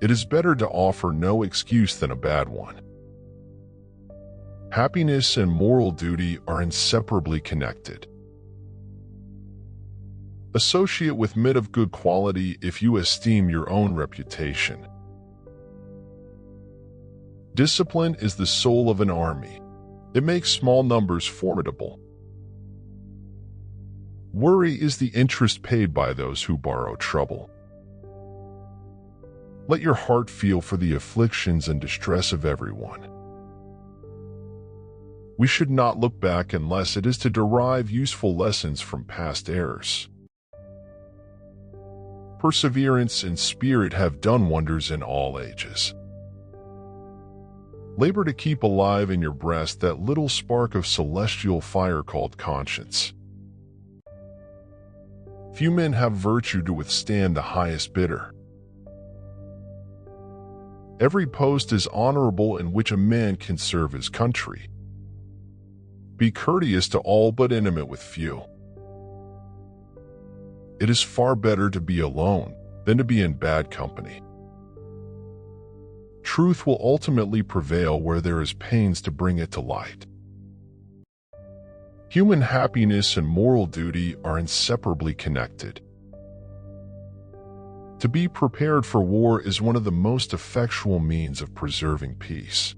It is better to offer no excuse than a bad one. Happiness and moral duty are inseparably connected. Associate with men of good quality if you esteem your own reputation. Discipline is the soul of an army. It makes small numbers formidable. Worry is the interest paid by those who borrow trouble. Let your heart feel for the afflictions and distress of everyone. We should not look back unless it is to derive useful lessons from past errors. Perseverance and spirit have done wonders in all ages. Labor to keep alive in your breast that little spark of celestial fire called conscience. Few men have virtue to withstand the highest bidder. Every post is honorable in which a man can serve his country. Be courteous to all but intimate with few. It is far better to be alone than to be in bad company. Truth will ultimately prevail where there is pains to bring it to light. Human happiness and moral duty are inseparably connected. To be prepared for war is one of the most effectual means of preserving peace.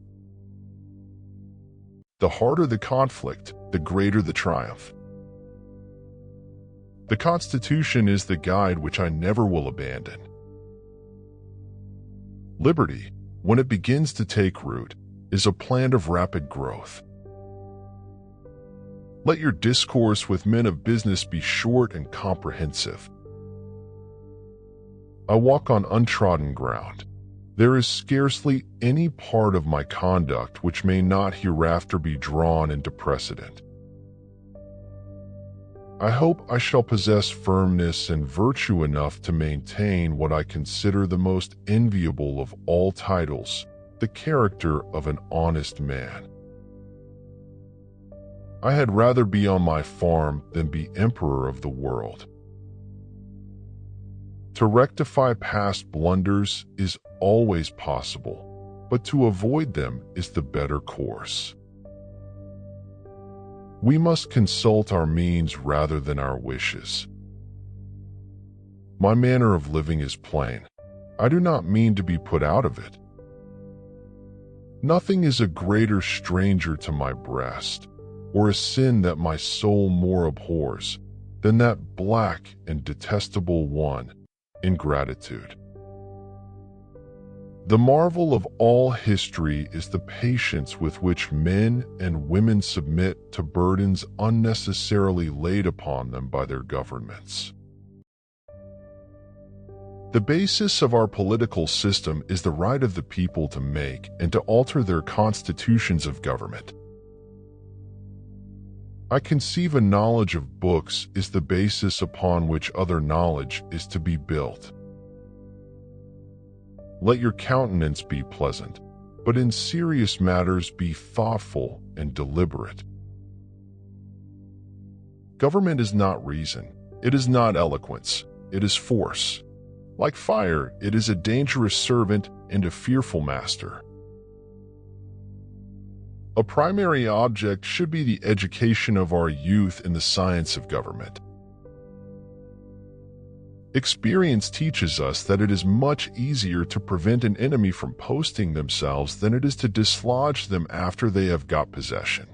The harder the conflict, the greater the triumph. The Constitution is the guide which I never will abandon. Liberty, when it begins to take root, is a plant of rapid growth. Let your discourse with men of business be short and comprehensive. I walk on untrodden ground. There is scarcely any part of my conduct which may not hereafter be drawn into precedent. I hope I shall possess firmness and virtue enough to maintain what I consider the most enviable of all titles, the character of an honest man. I had rather be on my farm than be emperor of the world. To rectify past blunders is always possible, but to avoid them is the better course. We must consult our means rather than our wishes. My manner of living is plain. I do not mean to be put out of it. Nothing is a greater stranger to my breast, or a sin that my soul more abhors, than that black and detestable one, ingratitude. The marvel of all history is the patience with which men and women submit to burdens unnecessarily laid upon them by their governments. The basis of our political system is the right of the people to make and to alter their constitutions of government. I conceive a knowledge of books is the basis upon which other knowledge is to be built. Let your countenance be pleasant, but in serious matters be thoughtful and deliberate. Government is not reason, it is not eloquence, it is force. Like fire, it is a dangerous servant and a fearful master. A primary object should be the education of our youth in the science of government. Experience teaches us that it is much easier to prevent an enemy from posting themselves than it is to dislodge them after they have got possession.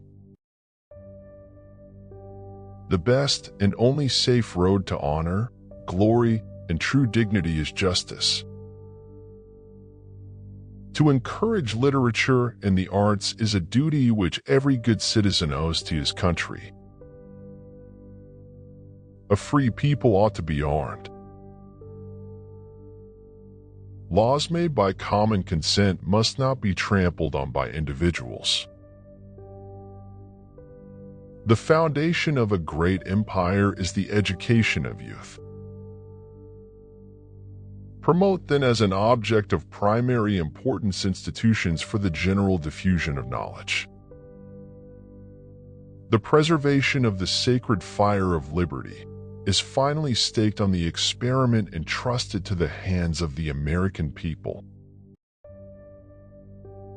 The best and only safe road to honor, glory, and true dignity is justice. To encourage literature and the arts is a duty which every good citizen owes to his country. A free people ought to be armed. Laws made by common consent must not be trampled on by individuals. The foundation of a great empire is the education of youth. Promote then as an object of primary importance institutions for the general diffusion of knowledge. The preservation of the sacred fire of liberty is finally staked on the experiment entrusted to the hands of the American people,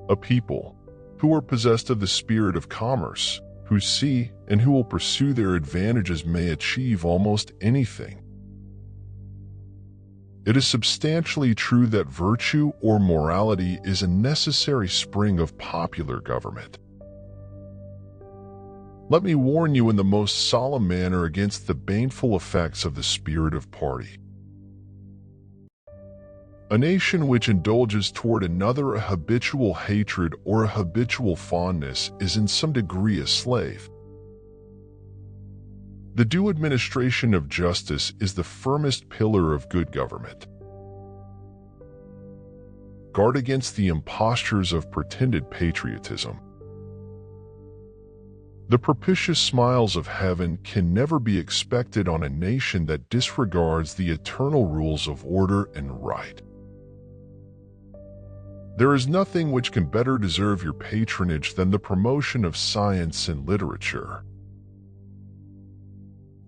A people who are possessed of the spirit of commerce, who see and who will pursue their advantages may achieve almost anything. It is substantially true that virtue or morality is a necessary spring of popular government. Let me warn you in the most solemn manner against the baneful effects of the spirit of party. A nation which indulges toward another a habitual hatred or a habitual fondness is in some degree a slave. The due administration of justice is the firmest pillar of good government. Guard against the impostures of pretended patriotism. The propitious smiles of heaven can never be expected on a nation that disregards the eternal rules of order and right. There is nothing which can better deserve your patronage than the promotion of science and literature.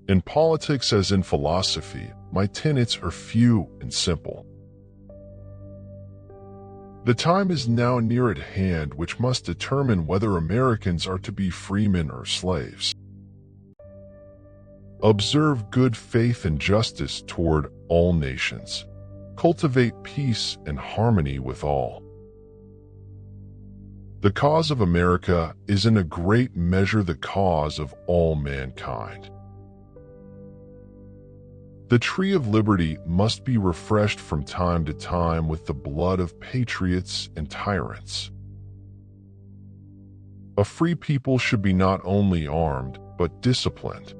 In politics as in philosophy, my tenets are few and simple. The time is now near at hand which must determine whether Americans are to be freemen or slaves. Observe good faith and justice toward all nations. Cultivate peace and harmony with all. The cause of America is in a great measure the cause of all mankind. The tree of liberty must be refreshed from time to time with the blood of patriots and tyrants. A free people should be not only armed, but disciplined.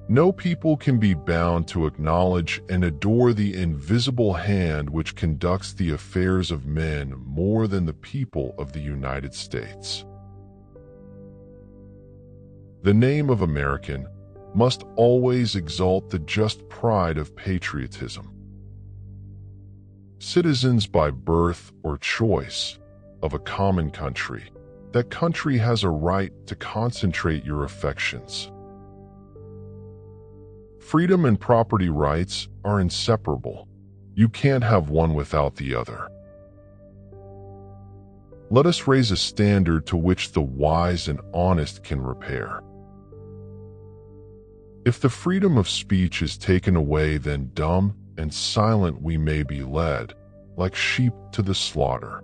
No people can be bound to acknowledge and adore the invisible hand which conducts the affairs of men more than the people of the United States. The name of American must always exalt the just pride of patriotism. Citizens by birth or choice of a common country, that country has a right to concentrate your affections. Freedom and property rights are inseparable. You can't have one without the other. Let us raise a standard to which the wise and honest can repair. If the freedom of speech is taken away, then dumb and silent we may be led, like sheep to the slaughter.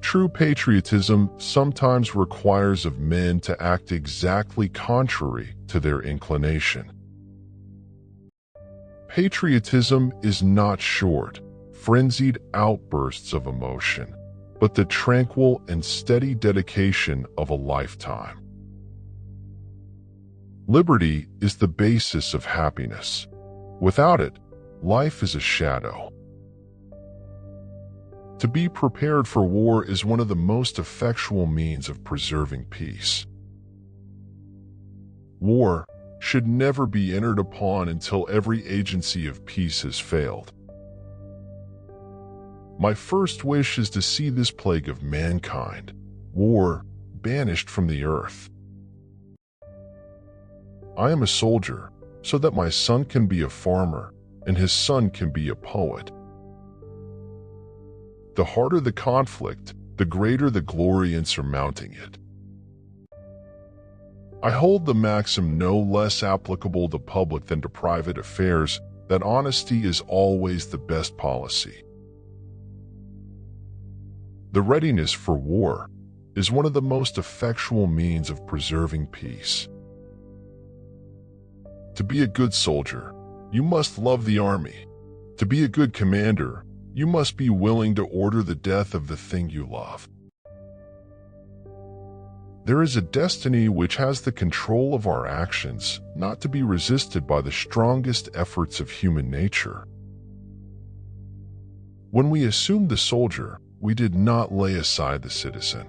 True patriotism sometimes requires of men to act exactly contrary to their inclination. Patriotism is not short, frenzied outbursts of emotion, but the tranquil and steady dedication of a lifetime. Liberty is the basis of happiness. Without it, life is a shadow. To be prepared for war is one of the most effectual means of preserving peace. War should never be entered upon until every agency of peace has failed. My first wish is to see this plague of mankind, war, banished from the earth. I am a soldier, so that my son can be a farmer, and his son can be a poet. The harder the conflict, the greater the glory in surmounting it. I hold the maxim no less applicable to public than to private affairs, that honesty is always the best policy. The readiness for war is one of the most effectual means of preserving peace. To be a good soldier, you must love the army. To be a good commander, you must be willing to order the death of the thing you love. There is a destiny which has the control of our actions, not to be resisted by the strongest efforts of human nature. When we assumed the soldier, we did not lay aside the citizen.